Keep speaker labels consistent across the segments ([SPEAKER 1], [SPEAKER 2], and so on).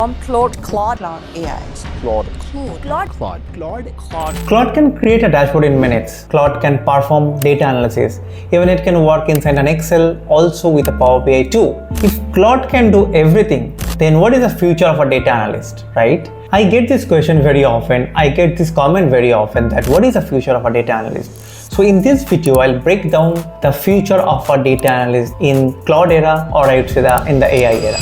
[SPEAKER 1] Claude AI.
[SPEAKER 2] Claude can create a dashboard in minutes. Claude can perform data analysis. Even it can work inside an Excel, also with a Power BI too. If Claude can do everything, then what is the future of a data analyst, right? I get this question very often. I get this comment very often that what is the future of a data analyst? So in this video, I'll break down the future of a data analyst in Claude era, or I would say in the AI era.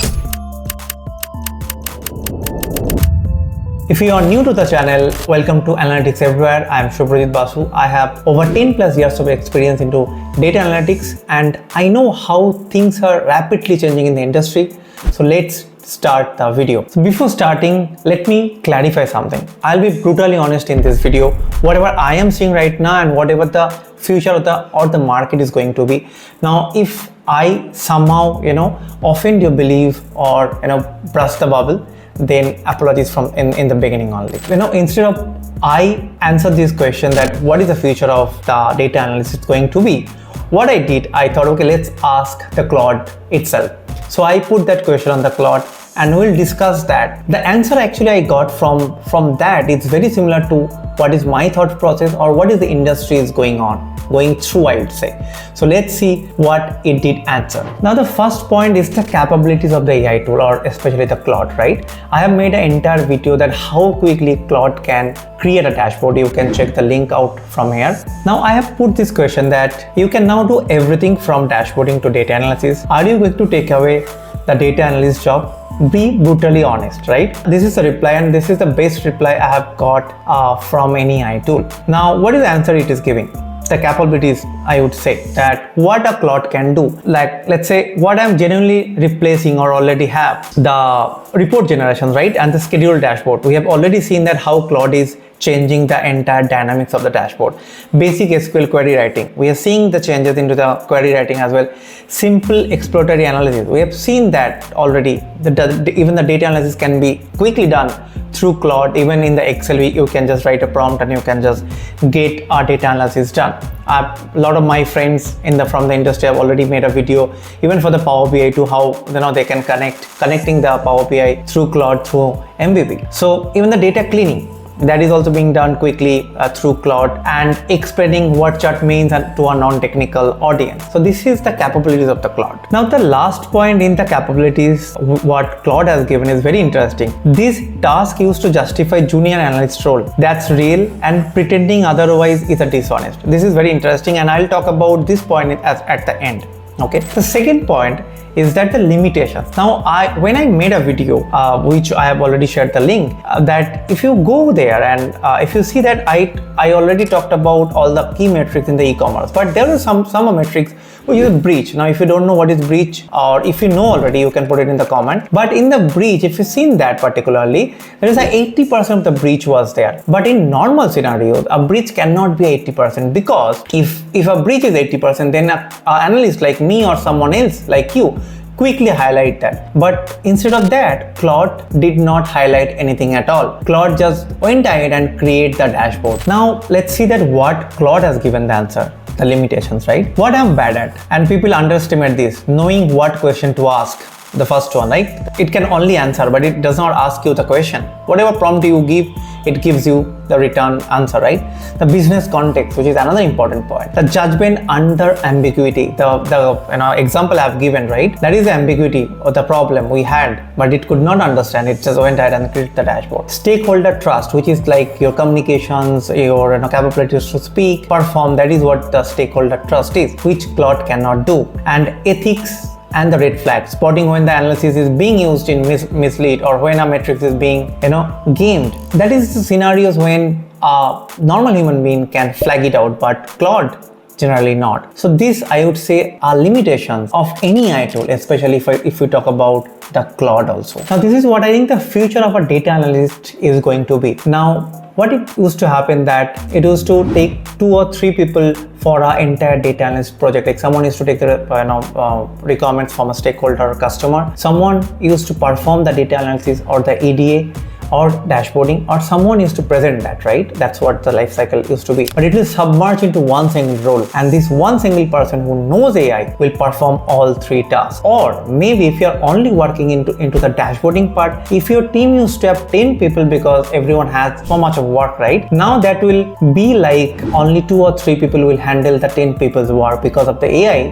[SPEAKER 2] If you are new to the channel, welcome to Analytics Everywhere. I am Shubhrajit Basu. I have over 10 plus years of experience into data analytics and I know how things are rapidly changing in the industry. So let's start the video. So before starting, let me clarify something. I'll be brutally honest in this video. Whatever I am seeing right now and whatever the future of the market is going to be. Now, if I somehow, offend your belief or, burst the bubble, then apologies from in the beginning only. Instead of I answer this question that what is the future of the data analyst going to be, what I did, I thought, okay, let's ask the Claude itself. So I put that question on the Claude and we'll discuss that. The answer actually I got from that, it's very similar to what is my thought process or what is the industry is going through, I would say. So let's see what it did answer. Now the first point is the capabilities of the AI tool, or especially the Claude, right? I have made an entire video that how quickly Claude can create a dashboard. You can check the link out from here. Now I have put this question that you can now do everything from dashboarding to data analysis. Are you going to take away the data analyst job? Be brutally honest, right? This is the reply and this is the best reply I have got from any AI tool. Now what is the answer it is giving? The capabilities, I would say that what a Claude can do, like let's say what I'm genuinely replacing or already have, the report generation, right? And the schedule dashboard. We have already seen that how Claude is changing the entire dynamics of the dashboard. Basic SQL query writing. We are seeing the changes into the query writing as well. Simple exploratory analysis. We have seen that already. Even the data analysis can be quickly done through Claude. Even in the Excel, you can just write a prompt and you can just get our data analysis done. A lot of my friends from the industry have already made a video, even for the Power BI, to how they can connecting the Power BI through Claude through MVP. So even the data cleaning, that is also being done quickly through Claude, and explaining what chart means to a non-technical audience. So this is the capabilities of the Claude. Now the last point in the capabilities, what Claude has given is very interesting. This task used to justify junior analyst role. That's real, and pretending otherwise is a dishonest. This is very interesting and I'll talk about this point at the end. Okay. The second point is that the limitations. Now, when I made a video, which I have already shared the link, that if you go there and if you see that I already talked about all the key metrics in the e-commerce, but there are some metrics which is breach. Now, if you don't know what is breach, or if you know already, you can put it in the comment. But in the breach, if you've seen that particularly, there is a 80% of the breach was there. But in normal scenarios, a breach cannot be 80%, because if a breach is 80%, then an analyst like me or someone else like you quickly highlight that. But instead of that, Claude did not highlight anything at all. Claude just went ahead and create the dashboard. Now let's see that what Claude has given the answer. The limitations, right? What I'm bad at, and people underestimate this, knowing what question to ask. The first one, right? It can only answer, but it does not ask you the question. Whatever prompt you give, it gives you the return answer, right? The business context, which is another important point. The judgment under ambiguity. The example I've given, right? That is the ambiguity or the problem we had, but it could not understand. It just went ahead and created the dashboard. Stakeholder trust, which is like your communications, your capabilities to speak, perform. That is what the stakeholder trust is, which Claude cannot do. And ethics and the red flag, spotting when the analysis is being used in mislead, or when a matrix is being gamed. That is the scenarios when a normal human being can flag it out, but Claude generally not. So this, I would say, are limitations of any AI tool, especially if we talk about the Claude also. Now this is what I think the future of a data analyst is going to be. Now what it used to happen, that it used to take 2 or 3 people for our entire data analyst project. Like someone used to take the requirements from a stakeholder or customer. Someone used to perform the data analysis or the EDA, or dashboarding, or someone used to present that, right? That's what the life cycle used to be. But it will submerge into one single role, and this one single person who knows AI will perform all three tasks. Or maybe if you're only working into the dashboarding part, if your team used to have 10 people because everyone has so much of work, right? Now that will be like only 2 or 3 people will handle the 10 people's work. Because of the AI,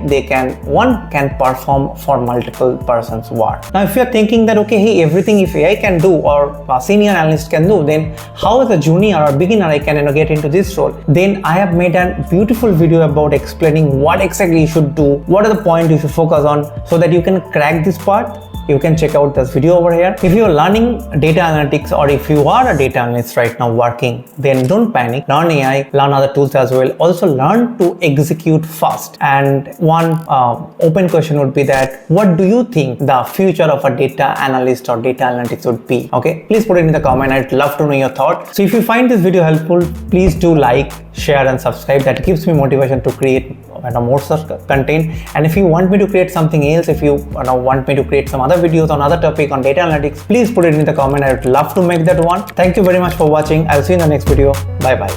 [SPEAKER 2] one can perform for multiple persons work. Now if you're thinking that, okay, hey, everything if AI can do or a senior analyst can do, then how as a junior or beginner I can get into this role? Then I have made a beautiful video about explaining what exactly you should do, what are the points you should focus on, so that you can crack this part. You can check out this video over here. If you're learning data analytics, or if you are a data analyst right now working, then don't panic. Learn AI, learn other tools as well. Also learn to execute fast. And one open question would be that, what do you think the future of a data analyst or data analytics would be? Okay, please put it in the comment. I'd love to know your thoughts. So if you find this video helpful, please do like, share and subscribe. That gives me motivation to create more such content. And if you want me to create something else, if you want me to create some other videos on other topic on data analytics, please put it in the comment. I would love to make that one. Thank you very much for watching. I'll see you in the next video. Bye bye.